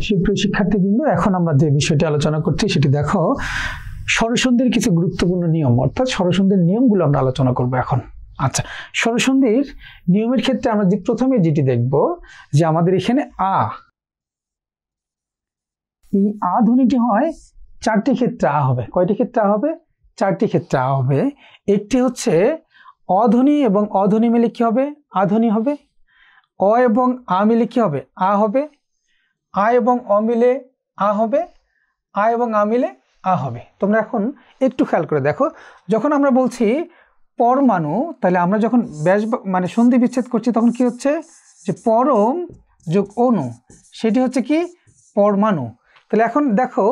সুপ্রিয় শিক্ষার্থীবৃন্দ, এখন আমরা যে বিষয়টি আলোচনা করছি সেটি দেখো, স্বরসন্ধির কিছু গুরুত্বপূর্ণ নিয়ম, অর্থাৎ স্বরসন্ধির নিয়মগুলো আমরা আলোচনা করব এখন। আচ্ছা, স্বরসন্ধির নিয়মের ক্ষেত্রে আমরা যে প্রথমে যেটি দেখব যে আমাদের এখানে আ, এই আ ধ্বনিটি হয় চারটি ক্ষেত্রে আ হবে। কয়টি ক্ষেত্রে আ হবে? চারটি ক্ষেত্রে আ হবে। একটি হচ্ছে অধ্বনি এবং অধ্বনি মিলে কি হবে? আ ধ্বনি হবে। অ এবং আ মিলে কি হবে? আ হবে। আ এবং অ মিলে আ হবে। আ এবং আ মিলে আ হবে। তোমরা এখন একটু খেয়াল করে দেখো, যখন আমরা বলছি পরমাণু, তাহলে আমরা যখন ব্যাস মানে সন্ধি বিচ্ছেদ করছি তখন কি হচ্ছে? যে পরম যোগ অণু, সেটি হচ্ছে কি? পরমাণু। তাহলে এখন দেখো,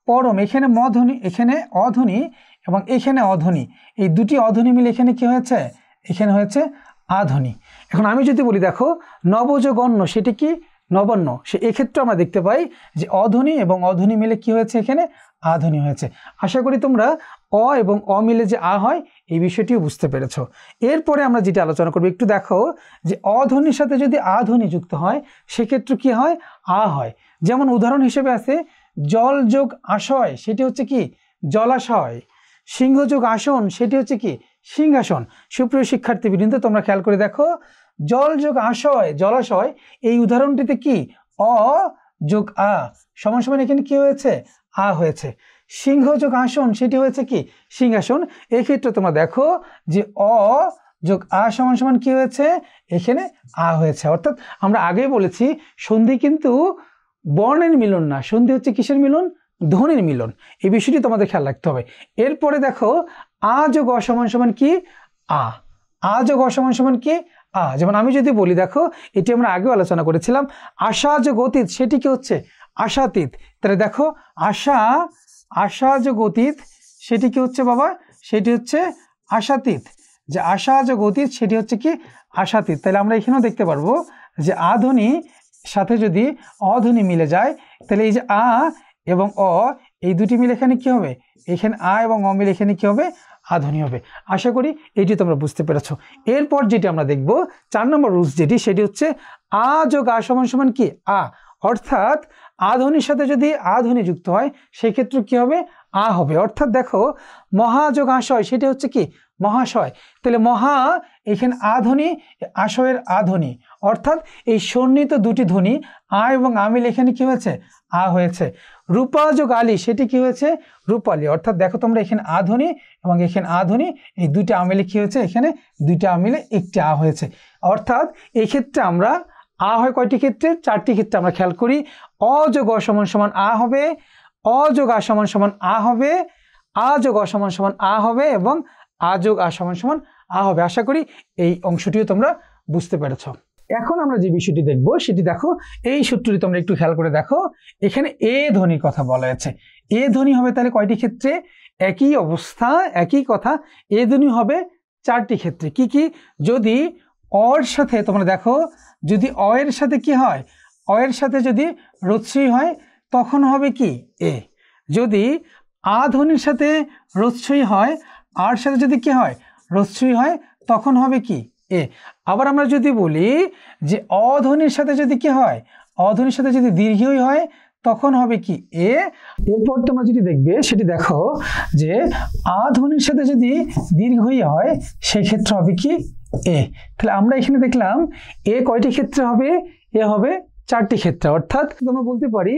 পরম এখানে ম ধ্বনি, এখানে অধ্বনি এবং এখানে অধ্বনি, এই দুটি অধ্বনি মিলে এখানে কি হয়েছে? এখানে হয়েছে আ ধ্বনি। এখন আমি যদি বলি দেখো নবযোগ অন্য, সেটি কি? নবান্ন। সে এক্ষেত্রে আমরা দেখতে পাই যে অধ্বনি এবং অধ্বনি মিলে কি হয়েছে? এখানে আ ধ্বনি হয়েছে। আশা করি তোমরা অ এবং অ মিলে যে আ হয় এই বিষয়টিও বুঝতে পেরেছো। এরপরে আমরা যেটা আলোচনা করবো, একটু দেখো যে অধ্বনির সাথে যদি আ ধ্বনি যুক্ত হয় সেক্ষেত্রে কি হয়? আ হয়। যেমন উদাহরণ হিসেবে আছে জল যোগ আশয়, সেটি হচ্ছে কি? জলাশয়। সিংহ যোগ আসন, সেটি হচ্ছে কি? সিংহাসন। সুপ্রিয় শিক্ষার্থীবৃন্দ, তোমরা খেয়াল করে দেখো, জল যোগ আশয় জলাশয়, এই উদাহরণটিতে কি? অ যোগ আ সমান সমান এখানে কি হয়েছে? আ হয়েছে। সিংহ যোগ আসন, সেটি হয়েছে কি? সিংহাসন। এই ক্ষেত্রে তোমরা দেখো যে অ যোগ আ সমান সমান কি হয়েছে? এখানে আ হয়েছে। অর্থাৎ আমরা আগেই বলেছি সন্ধি কিন্তু বর্ণের মিলন না, সন্ধি হচ্ছে কিসের মিলন? ধ্বনির মিলন। এই বিষয়টি তোমাদের খেয়াল রাখতে হবে। এরপরে দেখো আ যোগ অ সমান সমান কি? আ। আ যোগ অ সমান সমান কি? আ। যেমন আমি যদি বলি দেখো, এটি আমরা আগেও আলোচনা করেছিলাম, আশা যোগ অতীত, সেটি কি হচ্ছে? আশাতীত। তাহলে দেখো আশা, আশা যোগ অতীত, সেটি কি হচ্ছে বাবা? সেটি হচ্ছে আশাতীত। যে আশা যোগ অতীত, সেটি হচ্ছে কি? আশাতীত। তাহলে আমরা এখানেও দেখতে পারবো যে আ ধ্বনি সাথে যদি অধ্বনি মিলে যায়, তাহলে এই যে আ এবং অ, এই দুটি মিলে এখানে কি হবে? এখানে আ এবং অ মিলে এখানে কি হবে? আ ধ্বনি হবে। আশা করি এটি তোমরা বুঝতে পেরেছো। এরপর যেটি আমরা দেখব 4 নম্বর রুলস যেটি, সেটি হচ্ছে আ যোগ আ সমান সমান কি? আ। অর্থাৎ আ ধ্বনির সাথে যদি আ ধ্বনি যুক্ত হয় সেক্ষেত্রে কি হবে? আ হবে। অর্থাৎ দেখো মহা যোগ আশয়, সেটি হচ্ছে কি? মহাশয়। তাহলে মহা এখানে আ ধ্বনি, আশয়ের আ ধ্বনি, অর্থাৎ এই সন্নিহিত দুটি ধ্বনি আ এবং আ মিলে এখানে কি হয়েছে? আ হয়েছে। রূপা যোগ আলী, সেটি কি হয়েছে? রূপালী। অর্থাৎ দেখো তোমরা এখানে আ ধ্বনি এবং এখানে আ ধ্বনি, এই দুইটা আ মিলে কি হয়েছে? এখানে দুইটা আ মিলে একটি আ হয়েছে। অর্থাৎ এই ক্ষেত্রে আমরা আ হয় কয়টি ক্ষেত্রে? চারটি ক্ষেত্রে আমরা খেয়াল করি। অ যোগ অ সমান সমান আ হবে, অ যোগ আ সমান সমান আ হবে, আ যোগ অ সমান সমান আ হবে এবং আ যোগ আ সমান সমান আ হবে। আশা করি এই অংশটিও তোমরা বুঝতে পেরেছো। এখন আমরা যে বিষয়টি দেখব সেটি দেখো, এই সূত্রটি তোমরা একটু খেয়াল করে দেখো, এখানে এ ধ্বনির কথা বলা আছে। এ ধ্বনি হবে তাহলে কয়টি ক্ষেত্রে? একই অবস্থা, একই কথা, এ ধ্বনি হবে চারটি ক্ষেত্রে। কি কি? যদি অর সাথে তোমরা দেখো, যদি অ এর সাথে কি হয়? অ এর সাথে যদি রস্যই হয় তখন হবে কি? এ। যদি আ ধ্বনির সাথে রস্যই হয়, আর সাথে যদি কি হয়? রস্যই হয়, তখন হবে কি? এ। আবার আমরা যদি বলি যে অধ্বনির সাথে যদি কি হয়? অধ্বনির সাথে যদি দীর্ঘই হয় তখন হবে কি? এ। এরপর তোমরা যেটি দেখবে সেটি দেখো যে আ ধ্বনির সাথে যদি দীর্ঘই হয় সেক্ষেত্রে হবে কি? এ। তাহলে আমরা এখানে দেখলাম এ কয়টি ক্ষেত্রে হবে? এ হবে চারটি ক্ষেত্রে। অর্থাৎ আমরা বলতে পারি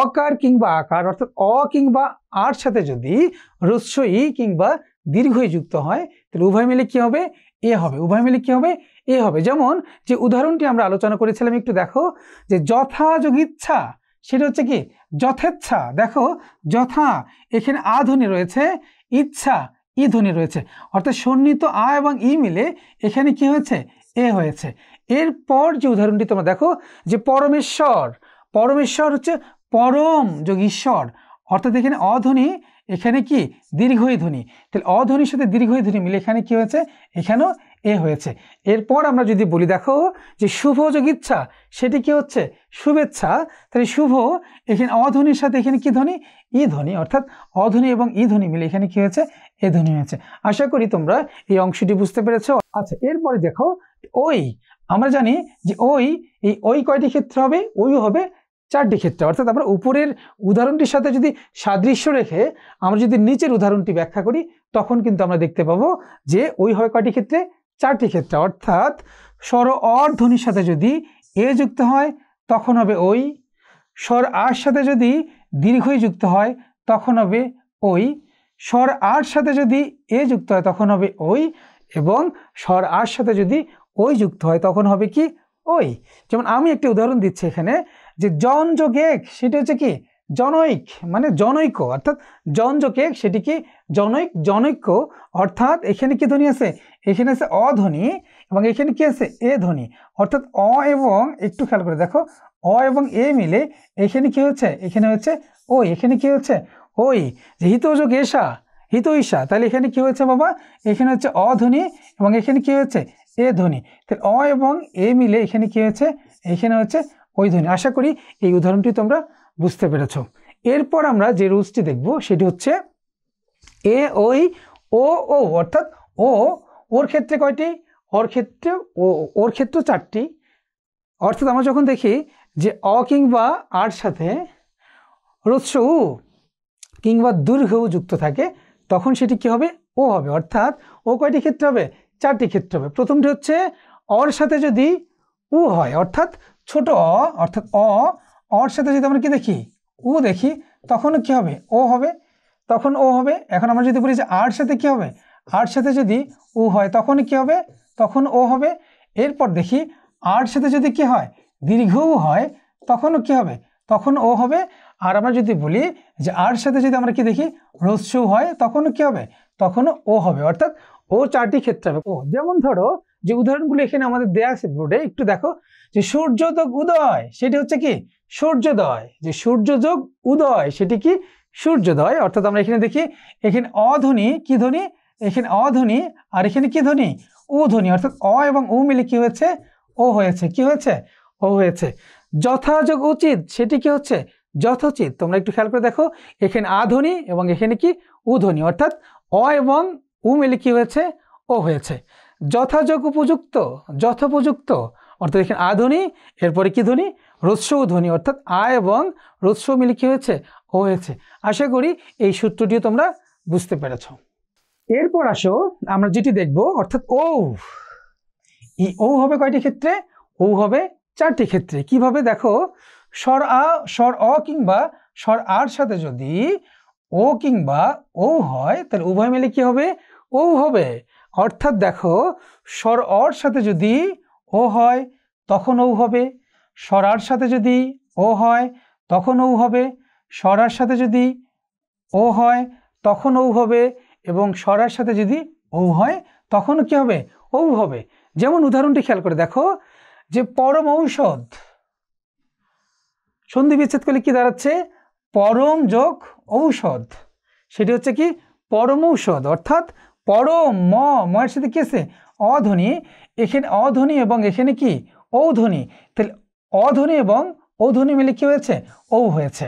অকার কিংবা আকার, অর্থাৎ অ কিংবা আর সাথে যদি রস্যই কিংবা দীর্ঘই যুক্ত হয় তাহলে উভয় মিলে কি হবে? এ হবে। উভয় মিলে কি হবে? এ হবে। যেমন যে উদাহরণটি আমরা আলোচনা করেছিলাম, একটু দেখো যে যথা যোগ ইচ্ছা, সেটা হচ্ছে কি? যথেচ্ছা। দেখো যথা এখানে আ ধ্বনি রয়েছে, ইচ্ছা ই ধ্বনি রয়েছে, অর্থাৎ সন্নিহিত আ এবং ই মিলে এখানে কি হয়েছে? এ হয়েছে। এরপর যে উদাহরণটি তোমরা দেখো যে পরমেশ্বর, পরমেশ্বর হচ্ছে পরম যোগ ঈশ্বর, অর্থাৎ এখানে অধ্বনি, এখানে কি? দীর্ঘই ধ্বনি। তাহলে অধ্বনির সাথে দীর্ঘই ধ্বনি মিলে এখানে কি হয়েছে? এখানেও এ হয়েছে। এরপর আমরা যদি বলি দেখো যে শুভ যোগ ইচ্ছা, সেটি কি হচ্ছে? শুভেচ্ছা। তাহলে শুভ এখানে অধ্বনির সাথে এখানে কি ধ্বনি? ই ধ্বনি, অর্থাৎ অধ্বনি এবং ই ধ্বনি মিলে এখানে কি হয়েছে? এ ধ্বনি হয়েছে। আশা করি তোমরা এই অংশটি বুঝতে পেরেছো। আচ্ছা, এরপরে দেখো ওই, আমরা জানি যে ওই, এই ওই কয়টি ক্ষেত্রে হবে? ওই হবে চারটি ক্ষেত্রে। অর্থাৎ আমরা উপরের উদাহরণটির সাথে যদি সাদৃশ্য রেখে আমরা যদি নিচের উদাহরণটি ব্যাখ্যা করি তখন কিন্তু আমরা দেখতে পাবো যে ওই হয় কয়টি ক্ষেত্রে, চারটি ক্ষেত্রে। অর্থাৎ স্বর অর ধ্বনির সাথে যদি এ যুক্ত হয় তখন হবে ওই, স্বর আর সাথে যদি দীর্ঘই যুক্ত হয় তখন হবে ওই, স্বর আর সাথে যদি এ যুক্ত হয় তখন হবে ওই, এবং স্বর আর সাথে যদি ওই যুক্ত হয় তখন হবে কি, ওই। যেমন আমি একটি উদাহরণ দিচ্ছি এখানে, যে জন যোগ এক সেটা হচ্ছে কি জনৈক, মানে জনৈক, অর্থাৎ জন যোগ এক সেটি কি জনৈক, জনৈক্য। অর্থাৎ এখানে কি ধ্বনি আছে, এখানে আছে অধ্বনি এবং এখানে কি আছে এ ধ্বনি। অর্থাৎ অ এবং, একটু খেয়াল করে দেখো, অ এবং এ মিলে এখানে কি হচ্ছে, এখানে হচ্ছে ওই, এখানে কি হচ্ছে ওই। যে হিত যোগ এসা, হিত ঈশা, তাহলে এখানে কি হচ্ছে বাবা, এখানে হচ্ছে অধ্বনি এবং এখানে কি হচ্ছে এ ধ্বনি। তাহলে অ এবং এ মিলে এখানে কি হচ্ছে, এখানে হচ্ছে ওই ধ্বনি। আশা করি এই উদাহরণটি তোমরা বুঝতে পেরেছ। এরপর আমরা যে রুলসটি দেখব সেটি হচ্ছে এ ওই ও ও, অর্থাৎ ও ওর ক্ষেত্রে কয়টি, ওর ক্ষেত্রে ওর ক্ষেত্রে চারটি। অর্থাৎ আমরা যখন দেখি যে অ কিংবা আর সাথে হ্রস্ব উ কিংবা দীর্ঘ উ যুক্ত থাকে তখন সেটি কি হবে, ও হবে। অর্থাৎ ও কয়টি ক্ষেত্রে হবে, চারটি ক্ষেত্রে হবে। প্রথমটি হচ্ছে অর সাথে যদি উ হয়, অর্থাৎ ছোট অ, অর্থাৎ অর সাথে যদি আমরা কি দেখি, উ দেখি, তখন কি হবে, ও হবে, তখন ও হবে। এখন আমরা যদি বলি যে আর সাথে কি হবে, আর সাথে যদি উ হয় তখন কি হবে, তখন ও হবে। এরপর দেখি আর সাথে যদি কি হয়, দীর্ঘ উ হয় তখনও কি হবে, তখন ও হবে। আর আমরা যদি বলি যে আর সাথে যদি আমরা কি দেখি হ্রস্ব উ হয় তখনও কি হবে, তখনও ও হবে। অর্থাৎ ও চারটি ক্ষেত্রে হবে। ও যেমন ধরো যে উদাহরণগুলো এখানে আমাদের দেয়া আছে বোর্ডে, একটু দেখো, যে সূর্য যোগ উদয় সেটি হচ্ছে কি সূর্যোদয়, যে সূর্য যোগ উদয় সেটি কি সূর্যোদয়। অর্থাৎ আমরা এখানে দেখি এখানে অধ্বনি, কি ধ্বনি, এখানে অধ্বনি আর এখানে কি ধ্বনি, উ ধ্বনি। অর্থাৎ অ এবং উ মিলে কি হয়েছে, ও হয়েছে, কি হয়েছে, ও হয়েছে। যথাযোগ উচিত সেটি কি হচ্ছে যথোচিত। তোমরা একটু খেয়াল করে দেখো, এখানে আধ্বনি এবং এখানে কি উ ধ্বনি, অর্থাৎ অ এবং উ মিলে কি হয়েছে, ও হয়েছে। যথাযোগ উপযুক্ত, যথোপযুক্ত, অর্থাৎ এখানে আধ্বনি এরপরে কি ধ্বনি, হ্রস্ব উ ধ্বনি, অর্থাৎ আ এবং হ্রস্ব মিলে কি হয়েছে, ও হয়েছে। আশা করি এই সূত্রটিও তোমরা বুঝতে পেরেছ। এরপর আসো আমরা যেটি দেখব, অর্থাৎ ও, এই ও হবে কয়টি ক্ষেত্রে, ও হবে চারটি ক্ষেত্রে। কিভাবে দেখো, স্বর অ কিংবা স্বর আর সাথে যদি ও কিংবা ও হয় তাহলে উভয় মিলে কি হবে, ও হবে। অর্থাৎ দেখো, স্বর অর সাথে যদি ও হয় তখন ও হবে, স্বর আর সাথে যদি ও হয় তখন ও হবে, স্বর আর সাথে যদি ও হয় তখন ও হবে, এবং স্বর আর সাথে যদি ও হয় তখনও কি হবে, ও হবে। যেমন উদাহরণটি খেয়াল করে দেখো, যে পরম ঔষধ, সন্ধি বিচ্ছেদ করলে কি দাঁড়াচ্ছে, পরম যোগ ঔষধ, সেটি হচ্ছে কি পরম ঔষধ। অর্থাৎ পরম, ময়ের সাথে কি আছে অধ্বনি, এখানে অধ্বনি এবং এখানে কি ঔধ্বনি, তাহলে অধ্বনি এবং ঔধ্বনি মিলে কি হয়েছে, ও হয়েছে।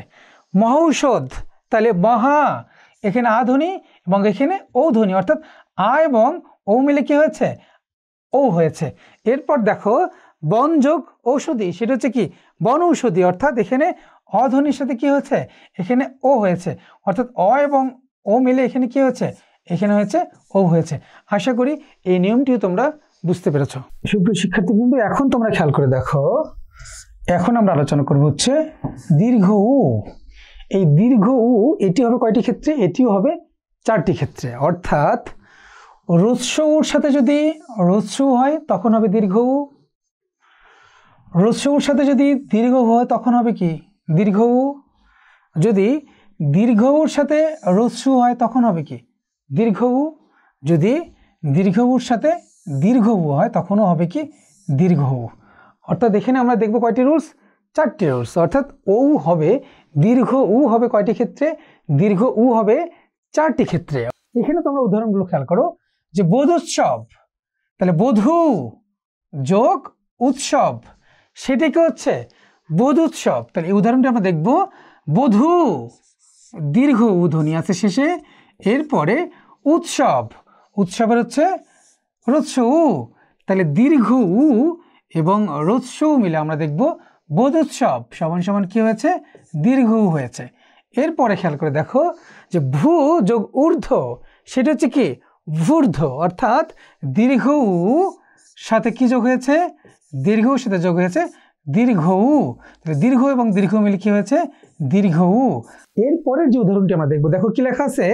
মহৌষধ, তাহলে মহা, এখানে আধ্বনি এবং এখানে ঔধ্বনি, অর্থাৎ আ এবং ও মিলে কি হয়েছে, ও হয়েছে। এরপর দেখো বনযোগ ঔষধি, সেটা হচ্ছে কি বন ঔষধি, অর্থাৎ এখানে অধ্বনির সাথে কি হয়েছে, এখানে ও হয়েছে। অর্থাৎ অ এবং ও মিলে এখানে কি হয়েছে, এখানে হয়েছে ও হয়েছে। আশা করি এই নিয়মটিও তোমরা বুঝতে পেরেছ। সুপ্রিয় শিক্ষার্থীবৃন্দ, এখন তোমরা খেয়াল করে দেখো, এখন আমরা আলোচনা করব হচ্ছে দীর্ঘ উ। এই দীর্ঘ উ এটি হবে কয়টি ক্ষেত্রে, এটিও হবে চারটি ক্ষেত্রে। অর্থাৎ হ্রস্ব উর সাথে যদি হ্রস্ব হয় তখন হবে দীর্ঘ উ, হ্রস্ব উর সাথে যদি দীর্ঘ হয় তখন হবে কি দীর্ঘ উ, যদি দীর্ঘ উর সাথে হ্রস্ব হয় তখন হবে কি দীর্ঘ উ, যদি দীর্ঘ উর সাথে দীর্ঘ উ হয় তখনও হবে কি দীর্ঘ উ। অর্থাৎ এখানে আমরা দেখব কয়টি রুলস, চারটি রুলস। অর্থাৎ ও হবে, দীর্ঘ উ হবে কয়টি ক্ষেত্রে, দীর্ঘ উ হবে চারটি ক্ষেত্রে। এখানে তোমরা উদাহরণগুলো খেয়াল করো, যে বোধোৎসব, তাহলে বধূ যোগ উৎসব সেটিকে হচ্ছে বোধ উৎসব। তাহলে এই উদাহরণটি আমরা দেখব, বধূ দীর্ঘ উ ধ্বনি আছে শেষে, এরপরে উৎসব, উৎসবের হচ্ছে হ্রস্ব উ, তাহলে দীর্ঘ উ এবং হ্রস্ব উ মিলে আমরা দেখব বোধোৎসব সমান সমান কি হয়েছে, দীর্ঘ উ হয়েছে। এরপরে খেয়াল করে দেখো যে ভূ যোগ ঊর্ধ্ব সেটা হচ্ছে কি ভূর্ধ্ব, অর্থাৎ দীর্ঘ উ সাথে কি যোগ হয়েছে, দীর্ঘ উর সাথে যোগ হয়েছে দীর্ঘ উ। দীর্ঘ এবং দীর্ঘ মিলে কি হয়েছে, দীর্ঘ উ। এরপরের যে উদাহরণটি আমরা দেখবো, দেখো কি লেখা আছে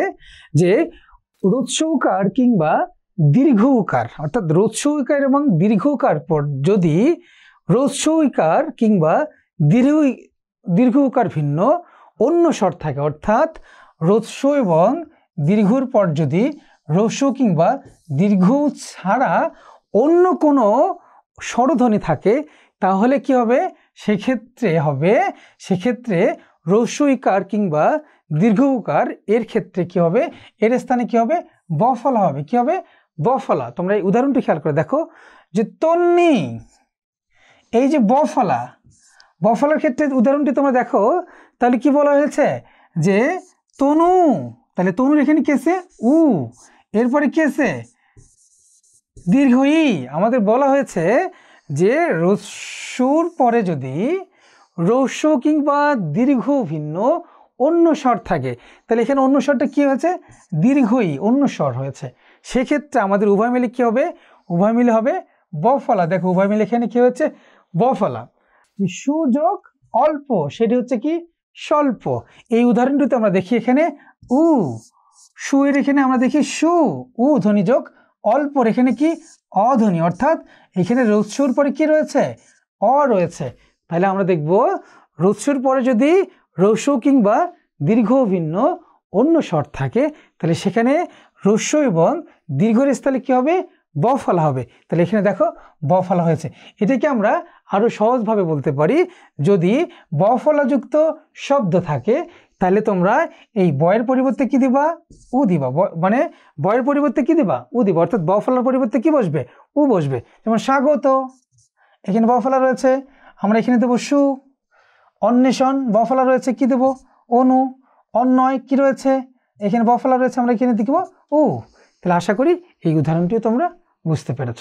যে হ্রস্ব উকার কিংবা দীর্ঘ উকার, অর্থাৎ হ্রস্ব উকার এবং দীর্ঘ উকার পর যদি হ্রস্ব উকার কিংবা দীর্ঘ উকার ভিন্ন অন্য স্বর থাকে, অর্থাৎ হ্রস্ব এবং দীর্ঘর পর যদি হ্রস্ব কিংবা দীর্ঘ ছাড়া অন্য কোনো স্বরধ্বনি থাকে, তাহলে কি হবে, সেক্ষেত্রে হ্রস্ব ইকার কিংবা দীর্ঘ উকার এর ক্ষেত্রে কি হবে, এর স্থানে কি হবে, বফলা হবে। কি হবে, বফলা। তোমরা এই উদাহরণটি খেয়াল করে দেখো যে তন্নি, এই যে বফলার ক্ষেত্রে উদাহরণটি তোমরা দেখো, তাহলে কি বলা হয়েছে যে তনু, তাহলে তনুর এখানে কি আছে, উ, এরপরে কি আছে, দীর্ঘ ই। আমাদের বলা হয়েছে যে হ্রস্বর পরে যদি হ্রস্ব কিংবা দীর্ঘ ভিন্ন অন্য স্বর থাকে, তাহলে এখানে অন্য স্বরটা কি হয়েছে, দীর্ঘ ই, অন্য স্বর হয়েছে। সেক্ষেত্রে আমাদের উভয় মিলে কি হবে, উভয় মিলে হবে বফলা। দেখো উভয় মিলে এখানে কি হচ্ছে, বফলা। সুযোগ অল্প সেটি হচ্ছে কি স্বল্প। এই উদাহরণটিতে আমরা দেখি এখানে উ, সু এর এখানে আমরা দেখি সু, উ ধ্বনি যোগ অল্পর এখানে কি অধ্বনি, অর্থাৎ এখানে হ্রস্বর পরে কি রয়েছে, অ রয়েছে। তাহলে আমরা দেখব হ্রস্বর পরে যদি হ্রস্ব কিংবা দীর্ঘ ভিন্ন অন্য স্বর থাকে, তাহলে সেখানে হ্রস্ব এবং দীর্ঘের স্থলে কি হবে, বফলা হবে। তাহলে এখানে দেখো বফলা হয়েছে। এটাকে আমরা আরো সহজভাবে বলতে পারি, যদি বফলাযুক্ত শব্দ থাকে তাহলে তোমরা এই বয়ের পরিবর্তে কি দিবা, উ দিবা, মানে বয়ের পরিবর্তে কি দিবা, উ দিবা, অর্থাৎ বফলার পরিবর্তে কি বসবে, উ বসবে। যেমন স্বাগত, এখানে বফলা রয়েছে, আমরা এখানে দেবো সু। অন্বেষণ বফলা রয়েছে, কি দেবো, অনু। অন্যয় কি রয়েছে, এখানে বফলা রয়েছে, আমরা এখানে দেবো উ। তাহলে আশা করি এই উদাহরণটিও তোমরা বুঝতে পেরেছ।